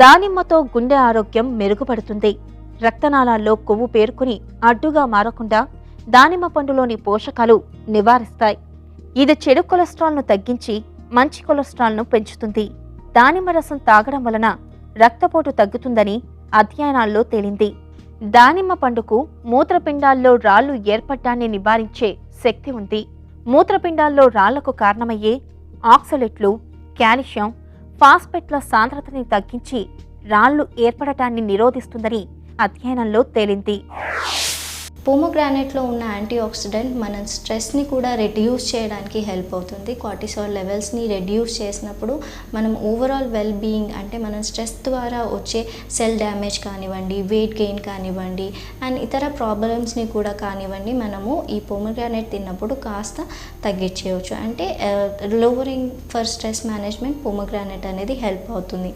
దానిమ్మతో గుండె ఆరోగ్యం మెరుగుపడుతుంది. రక్తనాళాల్లో కొవ్వు పేరుకుని అడ్డుగా మారకుండా దానిమ్మ పండులోని పోషకాలు నివారిస్తాయి. ఇది చెడు కొలెస్ట్రాల్ను తగ్గించి మంచి కొలెస్ట్రాల్ను పెంచుతుంది. దానిమ్మ రసం తాగడం వలన రక్తపోటు తగ్గుతుందని అధ్యయనాల్లో తేలింది. దానిమ్మ పండుకు మూత్రపిండాల్లో రాళ్లు ఏర్పడ్డాన్ని నివారించే శక్తి ఉంది. మూత్రపిండాల్లో రాళ్లకు కారణమయ్యే ఆక్సలేట్లు, కాల్షియం, ఫాస్ఫేట్ల సాంద్రతని తగ్గించి రాళ్లు ఏర్పడటాన్ని నిరోధిస్తుందని అధ్యయనంలో తేలింది. పోమోగ్రానైట్లో ఉన్న యాంటీఆక్సిడెంట్ మన స్ట్రెస్ని కూడా రెడ్యూస్ చేయడానికి హెల్ప్ అవుతుంది. కార్టిసాల్ లెవెల్స్ని రెడ్యూస్ చేసినప్పుడు మనం ఓవరాల్ వెల్ బీయింగ్, అంటే మనం స్ట్రెస్ ద్వారా వచ్చే సెల్ డ్యామేజ్ కానివ్వండి, వెయిట్ గెయిన్ కానివ్వండి, అండ్ ఇతర ప్రాబ్లమ్స్ని కూడా కానివ్వండి, మనము ఈ పోమోగ్రానైట్ తిన్నప్పుడు కాస్త తగ్గించేయవచ్చు. అంటే lowering for stress management pomegranate అనేది హెల్ప్ అవుతుంది.